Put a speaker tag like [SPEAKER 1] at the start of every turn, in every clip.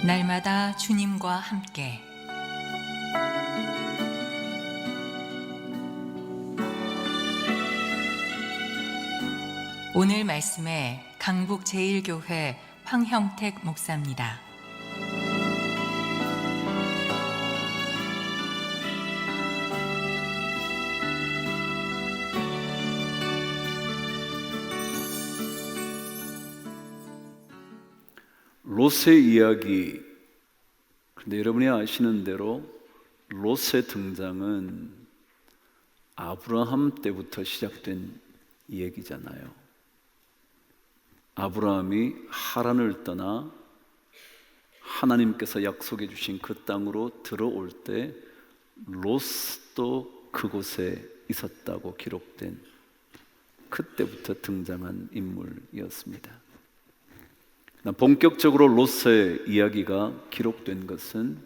[SPEAKER 1] 날마다 주님과 함께 오늘 말씀에 강북-제1교회 황형택 목사입니다.
[SPEAKER 2] 롯의 이야기. 그런데 여러분이 아시는 대로 롯의 등장은 아브라함 때부터 시작된 이야기잖아요. 아브라함이 하란을 떠나 하나님께서 약속해 주신 그 땅으로 들어올 때 롯도 그곳에 있었다고 기록된, 그때부터 등장한 인물이었습니다. 본격적으로 롯의 이야기가 기록된 것은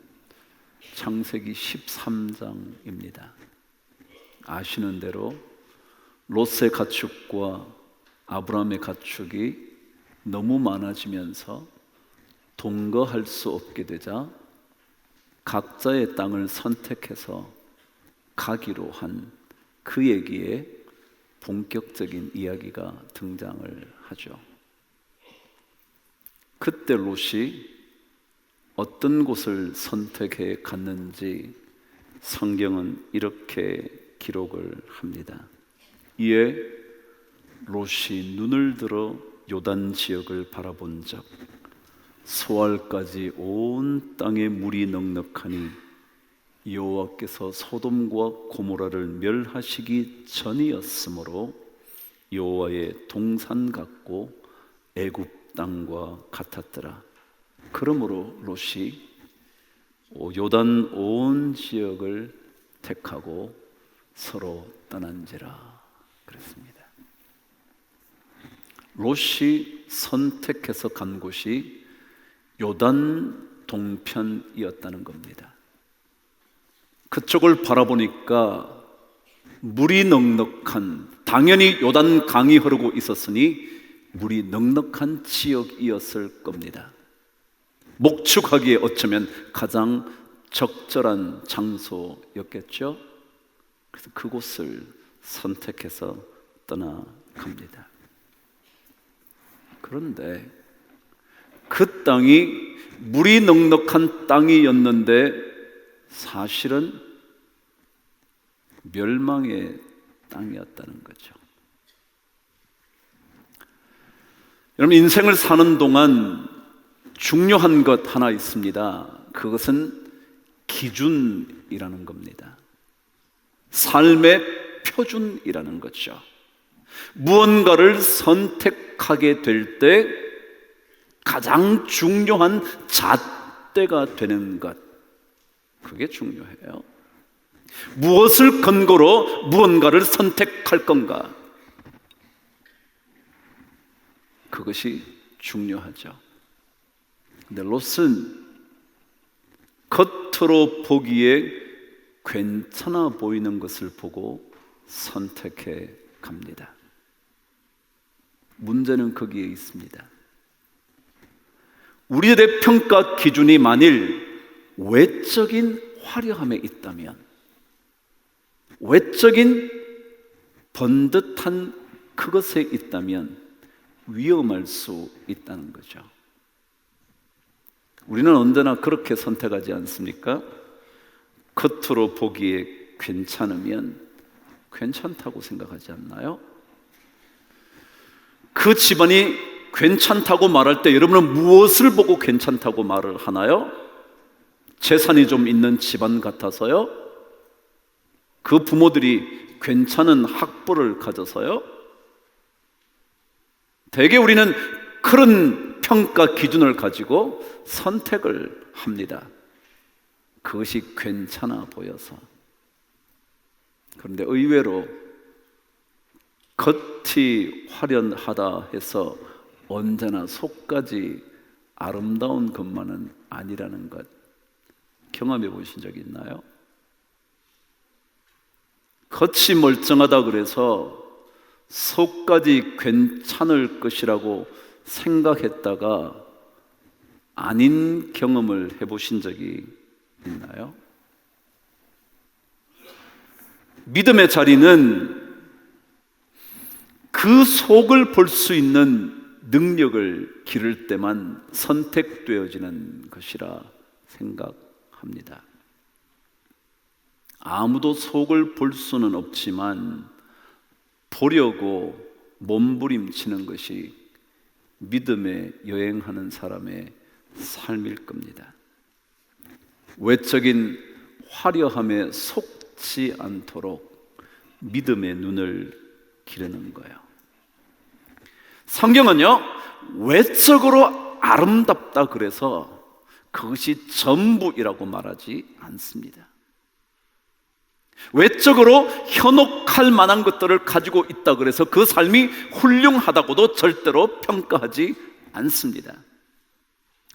[SPEAKER 2] 창세기 13장입니다. 아시는 대로 롯의 가축과 아브라함의 가축이 너무 많아지면서 동거할 수 없게 되자 각자의 땅을 선택해서 가기로 한 그 얘기에 본격적인 이야기가 등장을 하죠. 그때 롯이 어떤 곳을 선택해 갔는지 성경은 이렇게 기록을 합니다. 이에 롯이 눈을 들어 요단 지역을 바라본 적 소알까지 온 땅에 물이 넉넉하니 여호와께서 소돔과 고모라를 멸하시기 전이었으므로 여호와의 동산 같고 애굽 땅과 같았더라. 그러므로 롯이 요단 온 지역을 택하고 서로 떠난지라 그랬습니다. 롯이 선택해서 간 곳이 요단 동편이었다는 겁니다. 그쪽을 바라보니까 물이 넉넉한, 당연히 요단 강이 흐르고 있었으니 물이 넉넉한 지역이었을 겁니다. 목축하기에 어쩌면 가장 적절한 장소였겠죠. 그래서 그곳을 선택해서 떠나갑니다. 그런데 그 땅이 물이 넉넉한 땅이었는데 사실은 멸망의 땅이었다는 거죠. 여러분, 인생을 사는 동안 중요한 것 하나 있습니다. 그것은 기준이라는 겁니다. 삶의 표준이라는 거죠. 무언가를 선택하게 될 때 가장 중요한 잣대가 되는 것, 그게 중요해요. 무엇을 근거로 무언가를 선택할 건가, 그것이 중요하죠. 근데 롯은 겉으로 보기에 괜찮아 보이는 것을 보고 선택해 갑니다. 문제는 거기에 있습니다. 우리들의 평가 기준이 만일 외적인 화려함에 있다면, 외적인 번듯한 그것에 있다면 위험할 수 있다는 거죠. 우리는 언제나 그렇게 선택하지 않습니까? 겉으로 보기에 괜찮으면 괜찮다고 생각하지 않나요? 그 집안이 괜찮다고 말할 때 여러분은 무엇을 보고 괜찮다고 말을 하나요? 재산이 좀 있는 집안 같아서요? 그 부모들이 괜찮은 학벌을 가져서요? 대개 우리는 그런 평가 기준을 가지고 선택을 합니다. 그것이 괜찮아 보여서. 그런데 의외로 겉이 화려하다 해서 언제나 속까지 아름다운 것만은 아니라는 것 경험해 보신 적 있나요? 겉이 멀쩡하다 그래서 속까지 괜찮을 것이라고 생각했다가 아닌 경험을 해보신 적이 있나요? 믿음의 자리는 그 속을 볼 수 있는 능력을 기를 때만 선택되어지는 것이라 생각합니다. 아무도 속을 볼 수는 없지만 보려고 몸부림치는 것이 믿음에 여행하는 사람의 삶일 겁니다. 외적인 화려함에 속지 않도록 믿음의 눈을 기르는 거예요. 성경은요, 외적으로 아름답다 그래서 그것이 전부이라고 말하지 않습니다. 외적으로 현혹할 만한 것들을 가지고 있다 그래서 그 삶이 훌륭하다고도 절대로 평가하지 않습니다.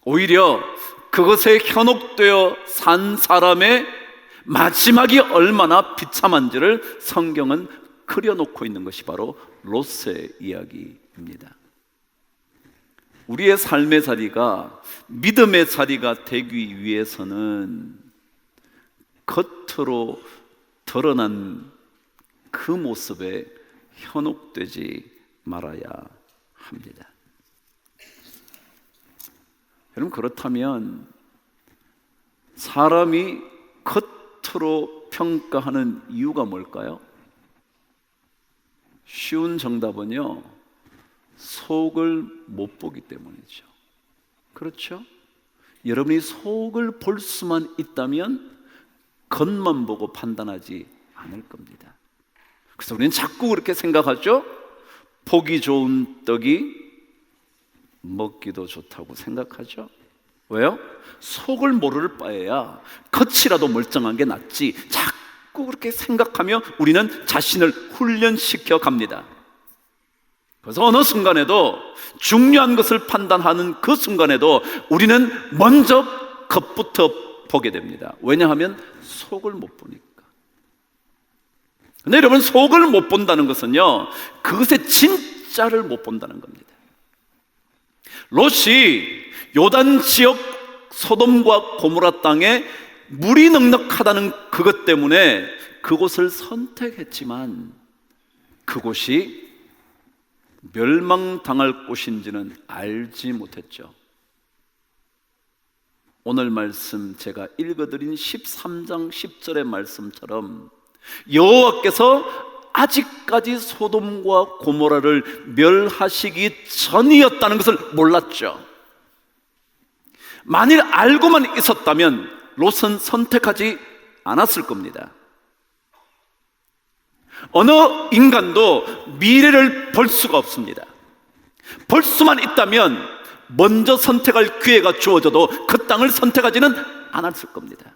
[SPEAKER 2] 오히려 그것에 현혹되어 산 사람의 마지막이 얼마나 비참한지를 성경은 그려놓고 있는 것이 바로 롯의 이야기입니다. 우리의 삶의 자리가 믿음의 자리가 되기 위해서는 겉으로 드러난 그 모습에 현혹되지 말아야 합니다. 여러분, 그렇다면 사람이 겉으로 평가하는 이유가 뭘까요? 쉬운 정답은요, 속을 못 보기 때문이죠. 그렇죠? 여러분이 속을 볼 수만 있다면 겉만 보고 판단하지 않을 겁니다. 그래서 우리는 자꾸 그렇게 생각하죠. 보기 좋은 떡이 먹기도 좋다고 생각하죠. 왜요? 속을 모를 바에야 겉이라도 멀쩡한 게 낫지. 자꾸 그렇게 생각하며 우리는 자신을 훈련시켜 갑니다. 그래서 어느 순간에도 중요한 것을 판단하는 그 순간에도 우리는 먼저 겉부터 보게 됩니다. 왜냐하면 속을 못 보니까. 근데 여러분, 속을 못 본다는 것은요, 그것의 진짜를 못 본다는 겁니다. 롯이 요단 지역 소돔과 고모라 땅에 물이 넉넉하다는 그것 때문에 그곳을 선택했지만 그곳이 멸망당할 곳인지는 알지 못했죠. 오늘 말씀 제가 읽어드린 13장 10절의 말씀처럼 여호와께서 아직까지 소돔과 고모라를 멸하시기 전이었다는 것을 몰랐죠. 만일 알고만 있었다면 롯은 선택하지 않았을 겁니다. 어느 인간도 미래를 볼 수가 없습니다. 볼 수만 있다면 먼저 선택할 기회가 주어져도 그 땅을 선택하지는 않았을 겁니다.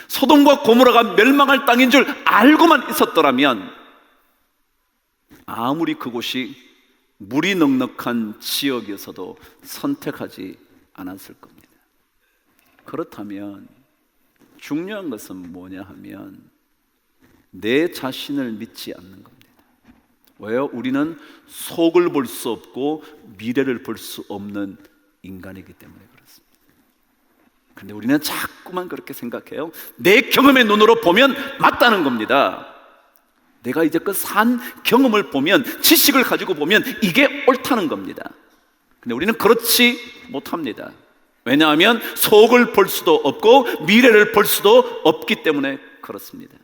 [SPEAKER 2] 소돔과 고모라가 멸망할 땅인 줄 알고만 있었더라면 아무리 그곳이 물이 넉넉한 지역이어서도 선택하지 않았을 겁니다. 그렇다면 중요한 것은 뭐냐 하면 내 자신을 믿지 않는 겁니다. 왜요? 우리는 속을 볼 수 없고 미래를 볼 수 없는 인간이기 때문에 그렇습니다. 근데 우리는 자꾸만 그렇게 생각해요. 내 경험의 눈으로 보면 맞다는 겁니다. 내가 이제껏 산 경험을 보면, 지식을 가지고 보면 이게 옳다는 겁니다. 근데 우리는 그렇지 못합니다. 왜냐하면 속을 볼 수도 없고 미래를 볼 수도 없기 때문에 그렇습니다.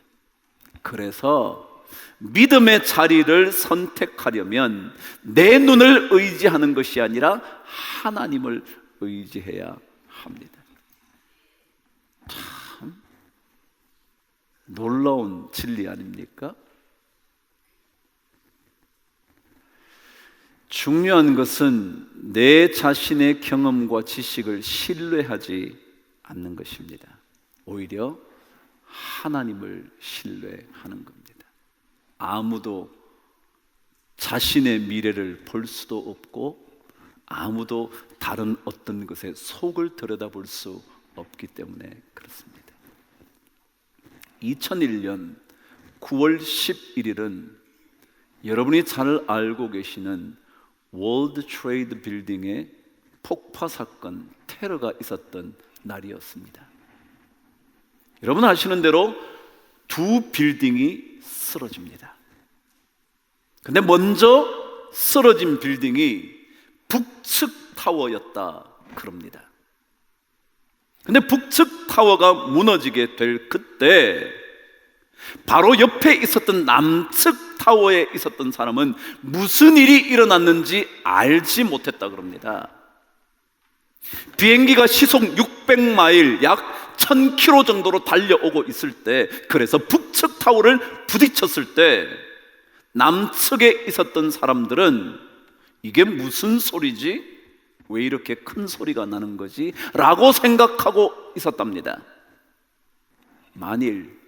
[SPEAKER 2] 그래서 믿음의 자리를 선택하려면 내 눈을 의지하는 것이 아니라 하나님을 의지해야 합니다. 참 놀라운 진리 아닙니까? 중요한 것은 내 자신의 경험과 지식을 신뢰하지 않는 것입니다. 오히려 하나님을 신뢰하는 겁니다. 아무도 자신의 미래를 볼 수도 없고 아무도 다른 어떤 것의 속을 들여다볼 수 없기 때문에 그렇습니다. 2001년 9월 11일은 여러분이 잘 알고 계시는 월드 트레이드 빌딩의 폭파 사건, 테러가 있었던 날이었습니다. 여러분 아시는 대로 두 빌딩이 쓰러집니다. 근데 먼저 쓰러진 빌딩이 북측 타워였다 그럽니다. 근데 북측 타워가 무너지게 될 그때 바로 옆에 있었던 남측 타워에 있었던 사람은 무슨 일이 일어났는지 알지 못했다 그럽니다. 비행기가 시속 600마일 약 1000km 정도로 달려오고 있을 때, 그래서 북측 타워를 부딪혔을 때 남측에 있었던 사람들은 이게 무슨 소리지? 왜 이렇게 큰 소리가 나는 거지? 라고 생각하고 있었답니다. 만일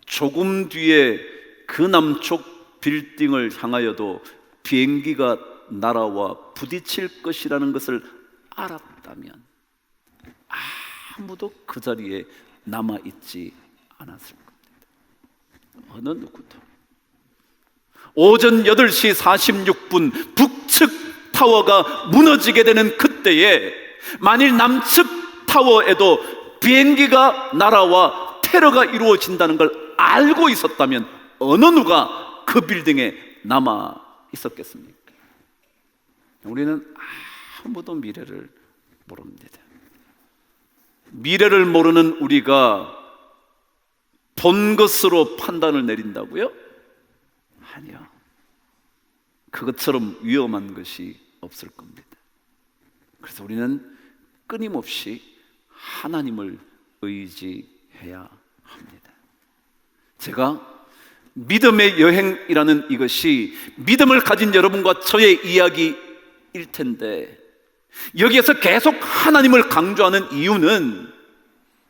[SPEAKER 2] 조금 뒤에 그 남쪽 빌딩을 향하여도 비행기가 날아와 부딪힐 것이라는 것을 알았다면 아무도 그 자리에 남아있지 않았을 겁니다. 어느 누구도. 오전 8시 46분 북측 타워가 무너지게 되는 그때에 만일 남측 타워에도 비행기가 날아와 테러가 이루어진다는 걸 알고 있었다면 어느 누가 그 빌딩에 남아 있었겠습니까? 우리는 아무도 미래를 모릅니다. 미래를 모르는 우리가 본 것으로 판단을 내린다고요? 아니요. 그것처럼 위험한 것이 없을 겁니다. 그래서 우리는 끊임없이 하나님을 의지해야 합니다. 제가 믿음의 여행이라는 이것이 믿음을 가진 여러분과 저의 이야기일 텐데, 여기에서 계속 하나님을 강조하는 이유는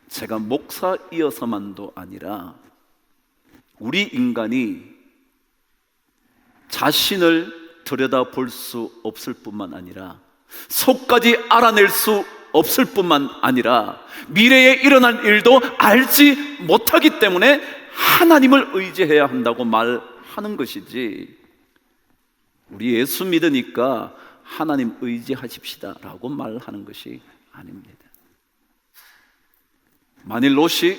[SPEAKER 2] 제가 목사이어서만도 아니라 우리 인간이 자신을 들여다볼 수 없을 뿐만 아니라 속까지 알아낼 수 없을 뿐만 아니라 미래에 일어날 일도 알지 못하기 때문에 하나님을 의지해야 한다고 말하는 것이지, 우리 예수 믿으니까 하나님 의지하십시다 라고 말하는 것이 아닙니다. 만일 롯이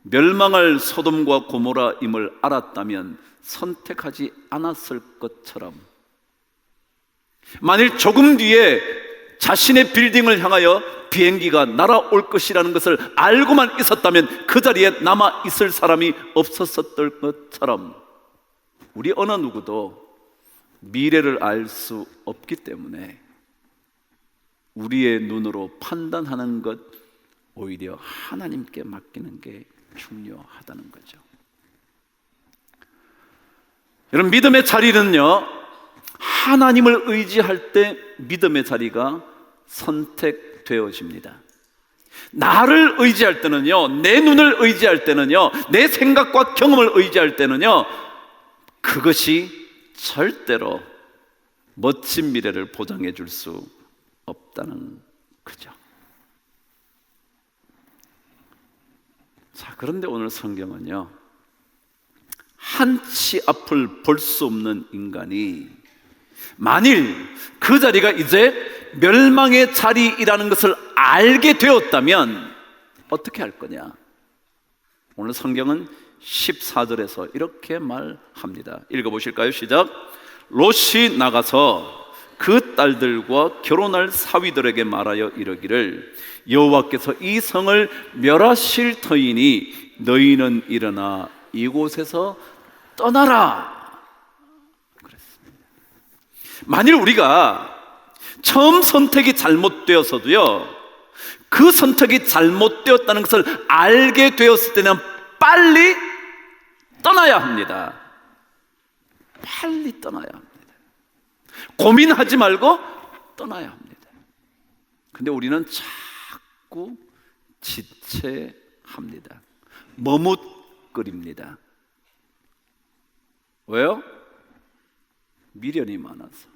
[SPEAKER 2] 멸망할 소돔과 고모라임을 알았다면 선택하지 않았을 것처럼, 만일 조금 뒤에 자신의 빌딩을 향하여 비행기가 날아올 것이라는 것을 알고만 있었다면 그 자리에 남아 있을 사람이 없었을 것처럼, 우리 어느 누구도 미래를 알 수 없기 때문에 우리의 눈으로 판단하는 것, 오히려 하나님께 맡기는 게 중요하다는 거죠. 여러분, 믿음의 자리는요, 하나님을 의지할 때 믿음의 자리가 선택되어집니다. 나를 의지할 때는요, 내 눈을 의지할 때는요, 내 생각과 경험을 의지할 때는요, 그것이 절대로 멋진 미래를 보장해 줄 수 없다는 거죠. 자, 그런데 오늘 성경은요, 한치 앞을 볼 수 없는 인간이 만일 그 자리가 이제 멸망의 자리이라는 것을 알게 되었다면 어떻게 할 거냐? 오늘 성경은 14절에서 이렇게 말합니다. 읽어보실까요? 시작. 롯이 나가서 그 딸들과 결혼할 사위들에게 말하여 이르기를, 여호와께서 이 성을 멸하실 터이니 너희는 일어나 이곳에서 떠나라 그랬습니다. 만일 우리가 처음 선택이 잘못되었어도요, 그 선택이 잘못되었다는 것을 알게 되었을 때는 빨리 떠나야 합니다. 빨리 떠나야 합니다. 고민하지 말고 떠나야 합니다. 근데 우리는 자꾸 지체합니다. 머뭇거립니다. 왜요? 미련이 많아서.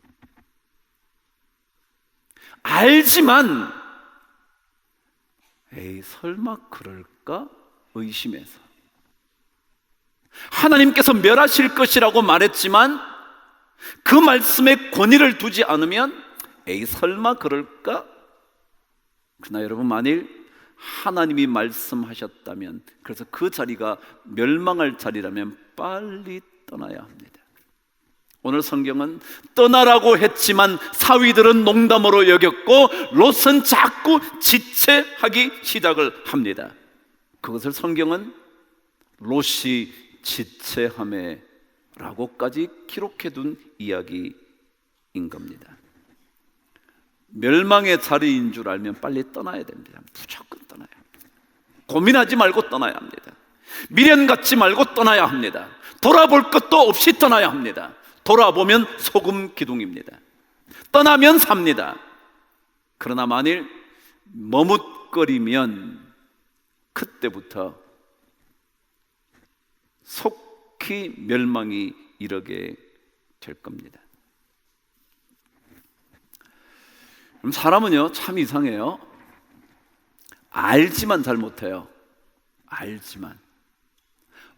[SPEAKER 2] 알지만 에이 설마 그럴까 의심해서. 하나님께서 멸하실 것이라고 말했지만 그 말씀에 권위를 두지 않으면 에이 설마 그럴까? 그러나 여러분, 만일 하나님이 말씀하셨다면, 그래서 그 자리가 멸망할 자리라면 빨리 떠나야 합니다. 오늘 성경은 떠나라고 했지만 사위들은 농담으로 여겼고 롯은 자꾸 지체하기 시작을 합니다. 그것을 성경은 롯이 지체함에라고까지 기록해둔 이야기인 겁니다. 멸망의 자리인 줄 알면 빨리 떠나야 됩니다. 무조건 떠나야 합니다. 고민하지 말고 떠나야 합니다. 미련 갖지 말고 떠나야 합니다. 돌아볼 것도 없이 떠나야 합니다. 돌아보면 소금 기둥입니다. 떠나면 삽니다. 그러나 만일 머뭇거리면 그때부터 속히 멸망이 이르게 될 겁니다. 그럼 사람은요, 참 이상해요. 알지만 잘 못해요. 알지만.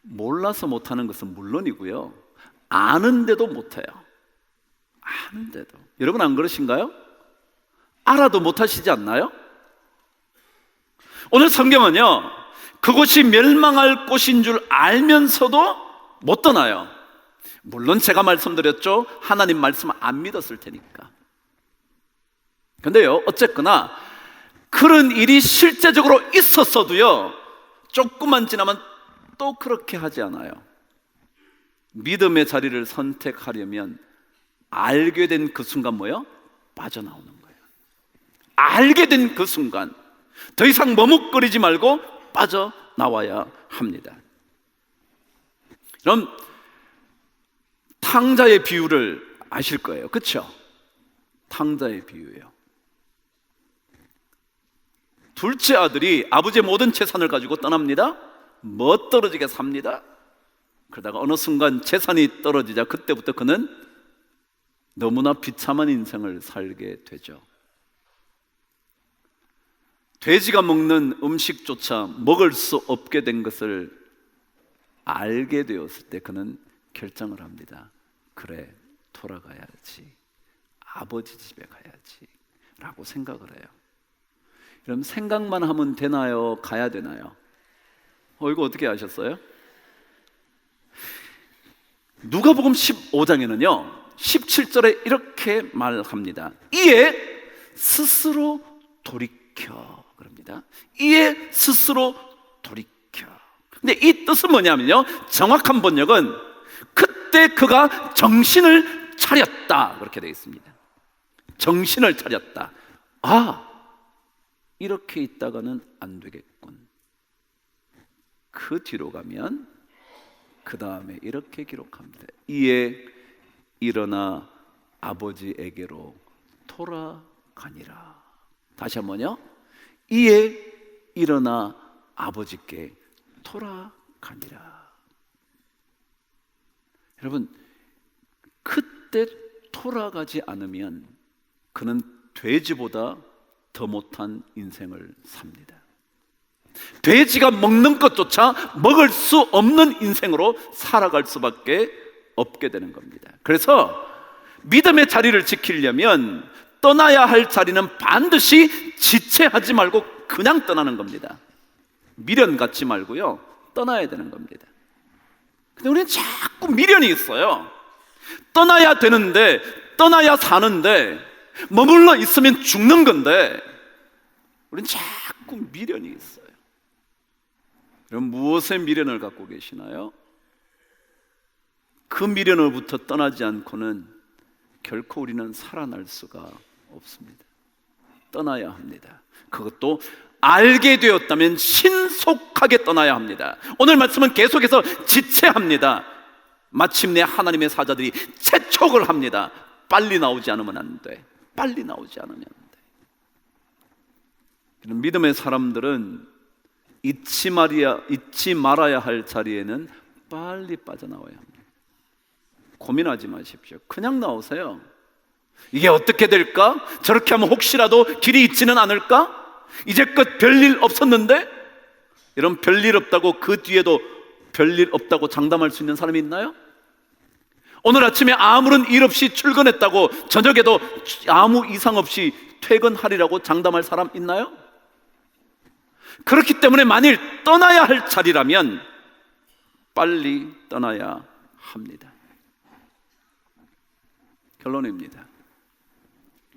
[SPEAKER 2] 몰라서 못하는 것은 물론이고요, 아는데도 못해요. 아는데도. 여러분 안 그러신가요? 알아도 못하시지 않나요? 오늘 성경은요, 그곳이 멸망할 곳인 줄 알면서도 못 떠나요. 물론 제가 말씀드렸죠, 하나님 말씀 안 믿었을 테니까. 근데요, 어쨌거나 그런 일이 실제적으로 있었어도요, 조금만 지나면 또 그렇게 하지 않아요. 믿음의 자리를 선택하려면 알게 된 그 순간 뭐요? 빠져나오는 거예요. 알게 된 그 순간 더 이상 머뭇거리지 말고 빠져나와야 합니다. 그럼 탕자의 비유를 아실 거예요. 그렇죠? 탕자의 비유예요. 둘째 아들이 아버지의 모든 재산을 가지고 떠납니다. 멋떨어지게 삽니다. 그러다가 어느 순간 재산이 떨어지자 그때부터 그는 너무나 비참한 인생을 살게 되죠. 돼지가 먹는 음식조차 먹을 수 없게 된 것을 알게 되었을 때 그는 결정을 합니다. 그래, 돌아가야지, 아버지 집에 가야지 라고 생각을 해요. 그럼 생각만 하면 되나요? 가야 되나요? 이거 어떻게 아셨어요? 누가복음 15장에는요 17절에 이렇게 말합니다. 이에 스스로 돌이켜 그럽니다. 이에 스스로 돌이켜. 근데 이 뜻은 뭐냐면요, 정확한 번역은 그때 그가 정신을 차렸다 그렇게 되어 있습니다. 정신을 차렸다. 이렇게 있다가는 안 되겠군. 그 뒤로 가면 그 다음에 이렇게 기록합니다. 이에 일어나 아버지에게로 돌아가니라. 다시 한번요. 이에 일어나 아버지께 돌아가니라. 여러분, 그때 돌아가지 않으면 그는 돼지보다 더 못한 인생을 삽니다. 돼지가 먹는 것조차 먹을 수 없는 인생으로 살아갈 수밖에 없게 되는 겁니다. 그래서 믿음의 자리를 지키려면 떠나야 할 자리는 반드시 지체하지 말고 그냥 떠나는 겁니다. 미련 갖지 말고요, 떠나야 되는 겁니다. 근데 우리는 자꾸 미련이 있어요. 떠나야 되는데, 떠나야 사는데, 머물러 있으면 죽는 건데 우리는 자꾸 미련이 있어요. 여러분, 무엇에 미련을 갖고 계시나요? 그 미련으로부터 떠나지 않고는 결코 우리는 살아날 수가 없습니다. 떠나야 합니다. 그것도 알게 되었다면 신속하게 떠나야 합니다. 오늘 말씀은 계속해서 지체합니다. 마침내 하나님의 사자들이 재촉을 합니다. 빨리 나오지 않으면 안 돼. 빨리 나오지 않으면 안 돼. 믿음의 사람들은 잊지 말아야 할 자리에는 빨리 빠져나와야 합니다. 고민하지 마십시오. 그냥 나오세요. 이게 어떻게 될까? 저렇게 하면 혹시라도 길이 있지는 않을까? 이제껏 별일 없었는데? 이런 별일 없다고 그 뒤에도 별일 없다고 장담할 수 있는 사람이 있나요? 오늘 아침에 아무런 일 없이 출근했다고 저녁에도 아무 이상 없이 퇴근하리라고 장담할 사람 있나요? 그렇기 때문에 만일 떠나야 할 자리라면 빨리 떠나야 합니다. 결론입니다.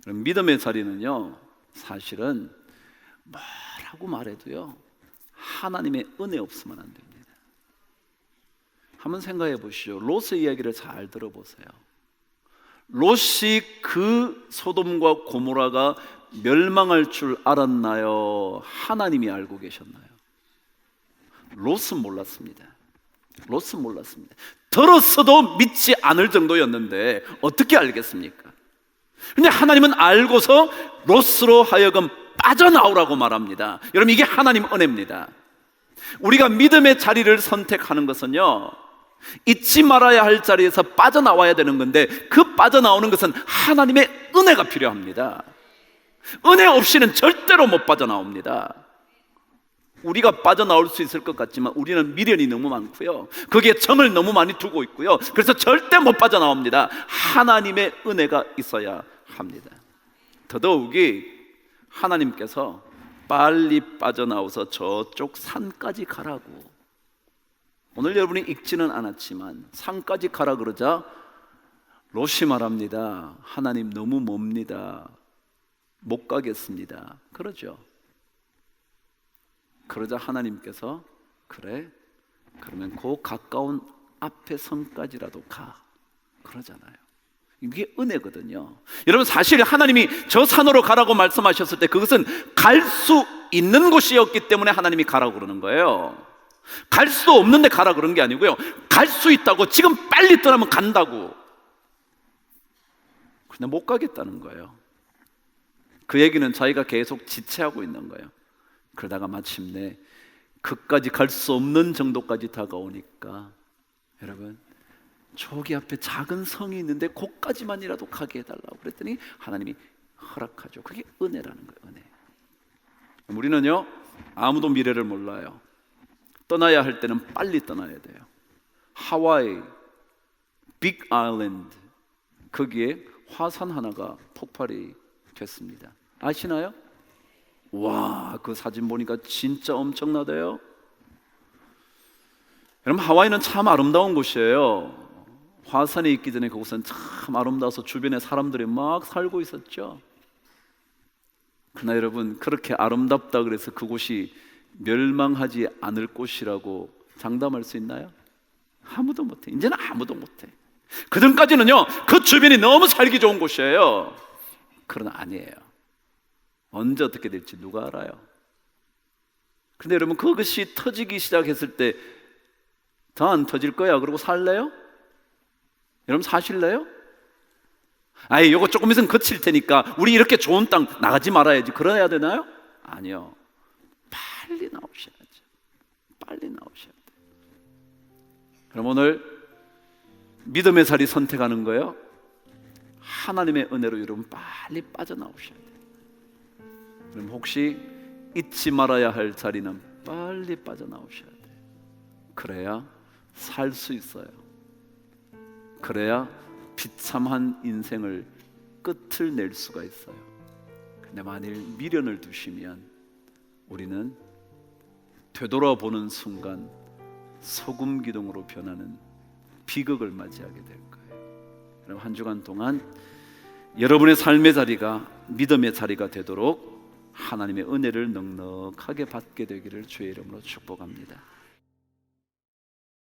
[SPEAKER 2] 믿음의 자리는요, 사실은 뭐라고 말해도요, 하나님의 은혜 없으면 안 됩니다. 한번 생각해 보시죠. 롯의 이야기를 잘 들어보세요. 롯이 그 소돔과 고모라가 멸망할 줄 알았나요? 하나님이 알고 계셨나요? 롯은 몰랐습니다. 롯은 몰랐습니다. 들었어도 믿지 않을 정도였는데 어떻게 알겠습니까? 근데 하나님은 알고서 롯으로 하여금 빠져나오라고 말합니다. 여러분, 이게 하나님 은혜입니다. 우리가 믿음의 자리를 선택하는 것은요, 잊지 말아야 할 자리에서 빠져나와야 되는 건데, 그 빠져나오는 것은 하나님의 은혜가 필요합니다. 은혜 없이는 절대로 못 빠져나옵니다. 우리가 빠져나올 수 있을 것 같지만 우리는 미련이 너무 많고요, 거기에 정을 너무 많이 두고 있고요, 그래서 절대 못 빠져나옵니다. 하나님의 은혜가 있어야 합니다. 더더욱이 하나님께서 빨리 빠져나와서 저쪽 산까지 가라고, 오늘 여러분이 읽지는 않았지만 산까지 가라 그러자 롯이 말합니다. 하나님 너무 멉니다. 못 가겠습니다. 그러죠. 그러자 하나님께서 그래, 그러면 그 가까운 앞에 성까지라도 가, 그러잖아요. 이게 은혜거든요. 여러분, 사실 하나님이 저 산으로 가라고 말씀하셨을 때 그것은 갈 수 있는 곳이었기 때문에 하나님이 가라고 그러는 거예요. 갈 수 없는 데 가라 그런 게 아니고요, 갈 수 있다고, 지금 빨리 떠나면 간다고. 근데 못 가겠다는 거예요. 그 얘기는 자기가 계속 지체하고 있는 거예요. 그러다가 마침내 그까지 갈 수 없는 정도까지 다가오니까, 여러분, 저기 앞에 작은 성이 있는데 거기까지만이라도 가게 해달라고 그랬더니 하나님이 허락하죠. 그게 은혜라는 거예요. 은혜. 우리는요, 아무도 미래를 몰라요. 떠나야 할 때는 빨리 떠나야 돼요. 하와이, 빅 아일랜드, 거기에 화산 하나가 폭발이 됐습니다. 아시나요? 와, 그 사진 보니까 진짜 엄청나대요. 여러분, 하와이는 참 아름다운 곳이에요. 화산에 있기 전에 그곳은 참 아름다워서 주변에 사람들이 막 살고 있었죠. 그러나 여러분, 그렇게 아름답다 그래서 그곳이 멸망하지 않을 곳이라고 장담할 수 있나요? 아무도 못해. 이제는 아무도 못해. 그전까지는요, 그 주변이 너무 살기 좋은 곳이에요. 그러나 아니에요. 언제 어떻게 될지 누가 알아요? 근데 여러분, 그것이 터지기 시작했을 때 더 안 터질 거야 그러고 살래요? 여러분, 사실래요? 아예 이거 조금 있으면 그칠 테니까 우리 이렇게 좋은 땅 나가지 말아야지, 그래야 되나요? 아니요. 빨리 나오셔야죠. 빨리 나오셔야 돼요. 그럼 오늘 믿음의 자리 선택하는 거예요. 하나님의 은혜로 여러분 빨리 빠져나오셔야 돼요. 그럼 혹시 잊지 말아야 할 자리는 빨리 빠져나오셔야 돼요. 그래야 살 수 있어요. 그래야 비참한 인생을 끝을 낼 수가 있어요. 근데 만일 미련을 두시면 우리는 되돌아보는 순간 소금 기둥으로 변하는 비극을 맞이하게 될 거예요. 그럼 한 주간 동안 여러분의 삶의 자리가 믿음의 자리가 되도록 하나님의 은혜를 넉넉하게 받게 되기를 주의 이름으로 축복합니다.